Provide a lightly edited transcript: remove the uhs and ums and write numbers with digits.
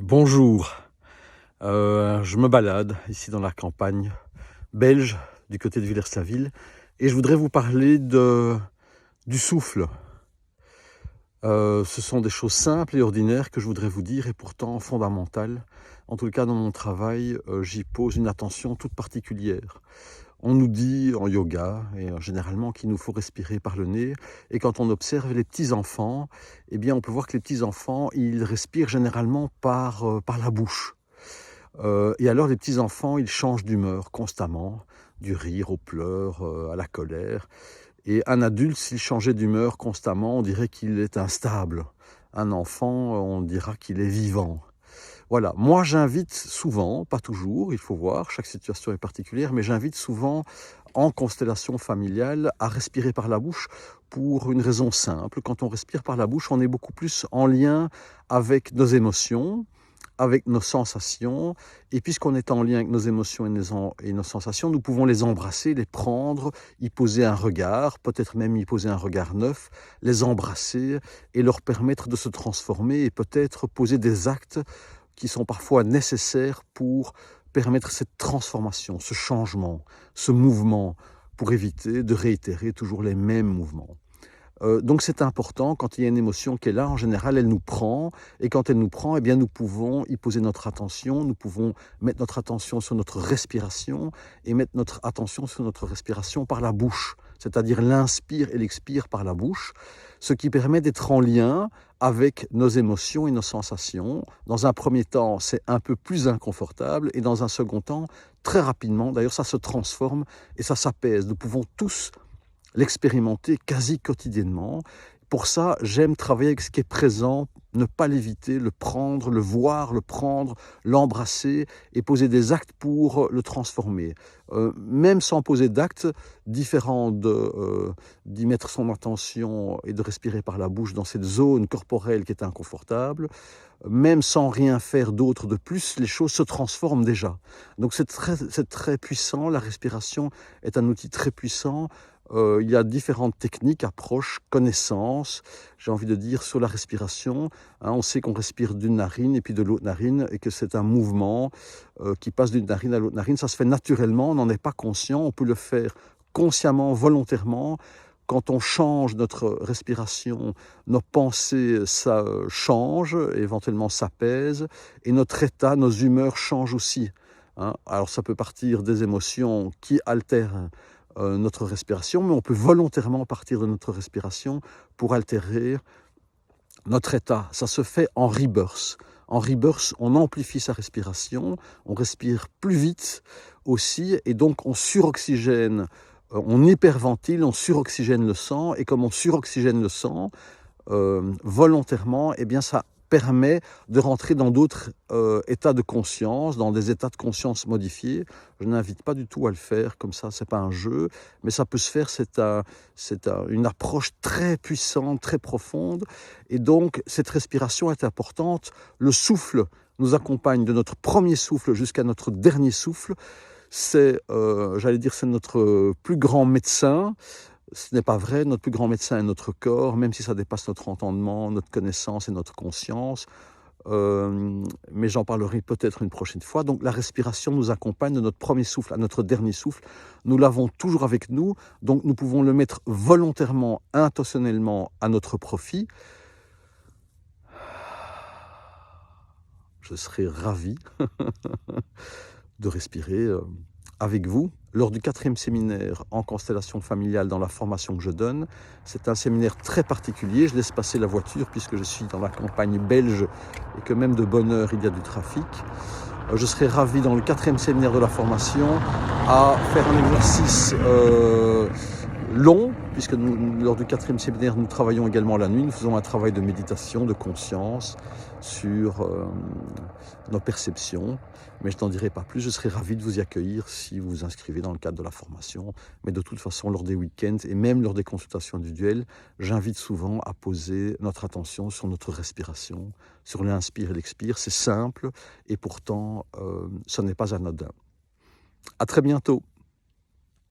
Bonjour, je me balade ici dans la campagne belge du côté de Villers-la-Ville et je voudrais vous parler du souffle. Ce sont des choses simples et ordinaires que je voudrais vous dire et pourtant fondamentales. En tout cas dans mon travail, j'y pose une attention toute particulière. On nous dit en yoga et généralement qu'il nous faut respirer par le nez, et quand on observe les petits-enfants, eh bien on peut voir que les petits-enfants, ils respirent généralement par la bouche. Et alors les petits-enfants, ils changent d'humeur constamment, du rire aux pleurs, à la colère. Et un adulte, s'il changeait d'humeur constamment, on dirait qu'il est instable. Un enfant, on dira qu'il est vivant. Voilà, moi j'invite souvent, pas toujours, il faut voir, chaque situation est particulière, mais j'invite souvent en constellation familiale à respirer par la bouche pour une raison simple. Quand on respire par la bouche, on est beaucoup plus en lien avec nos émotions, avec nos sensations, et puisqu'on est en lien avec nos émotions et nos sensations, nous pouvons les embrasser, les prendre, y poser un regard, peut-être même y poser un regard neuf, les embrasser et leur permettre de se transformer et peut-être poser des actes qui sont parfois nécessaires pour permettre cette transformation, ce changement, ce mouvement, pour éviter de réitérer toujours les mêmes mouvements. Donc c'est important, quand il y a une émotion qui est là, en général, elle nous prend, et quand elle nous prend, eh bien, nous pouvons y poser notre attention, nous pouvons mettre notre attention sur notre respiration, et mettre notre attention sur notre respiration par la bouche, c'est-à-dire l'inspire et l'expire par la bouche, ce qui permet d'être en lien avec nos émotions et nos sensations. Dans un premier temps, c'est un peu plus inconfortable, et dans un second temps, très rapidement, d'ailleurs ça se transforme et ça s'apaise. Nous pouvons tous l'expérimenter quasi quotidiennement. Pour ça, j'aime travailler avec ce qui est présent, ne pas l'éviter, le prendre, le voir, le prendre, l'embrasser et poser des actes pour le transformer. Même sans poser d'actes, différent d'y mettre son attention et de respirer par la bouche dans cette zone corporelle qui est inconfortable, même sans rien faire d'autre de plus, les choses se transforment déjà. Donc c'est très puissant, la respiration est un outil très puissant. Il y a différentes techniques, approches, connaissances, j'ai envie de dire, sur la respiration. On sait qu'on respire d'une narine et puis de l'autre narine et que c'est un mouvement qui passe d'une narine à l'autre narine. Ça se fait naturellement, on n'en est pas conscient, on peut le faire consciemment, volontairement. Quand on change notre respiration, nos pensées ça changent, éventuellement s'apaisent, et notre état, nos humeurs changent aussi. Alors ça peut partir des émotions qui altèrent notre respiration, mais on peut volontairement partir de notre respiration pour altérer notre état. Ça se fait en rebirth. En rebirth, on amplifie sa respiration, on respire plus vite aussi, et donc on suroxygène, on hyperventile, on suroxygène le sang, et comme on suroxygène le sang volontairement, eh bien ça permet de rentrer dans d'autres états de conscience, dans des états de conscience modifiés. Je n'invite pas du tout à le faire comme ça, c'est pas un jeu, mais ça peut se faire, une approche très puissante, très profonde, et donc cette respiration est importante. Le souffle nous accompagne de notre premier souffle jusqu'à notre dernier souffle. C'est, c'est notre plus grand médecin. Ce n'est pas vrai, notre plus grand médecin est notre corps, même si ça dépasse notre entendement, notre connaissance et notre conscience. Mais j'en parlerai peut-être une prochaine fois. Donc la respiration nous accompagne de notre premier souffle à notre dernier souffle. Nous l'avons toujours avec nous, donc nous pouvons le mettre volontairement, intentionnellement à notre profit. Je serai ravi de respirer avec vous lors du 4e séminaire en constellation familiale dans la formation que je donne. C'est un séminaire très particulier, je laisse passer la voiture puisque je suis dans la campagne belge et que même de bonne heure il y a du trafic. Je serai ravi dans le 4e séminaire de la formation à faire un exercice long, puisque lors du 4e séminaire, nous travaillons également la nuit. Nous faisons un travail de méditation, de conscience sur nos perceptions. Mais je n'en dirai pas plus. Je serai ravi de vous y accueillir si vous vous inscrivez dans le cadre de la formation. Mais de toute façon, lors des week-ends et même lors des consultations individuelles, j'invite souvent à poser notre attention sur notre respiration, sur l'inspire et l'expire. C'est simple et pourtant, ce n'est pas anodin. À très bientôt.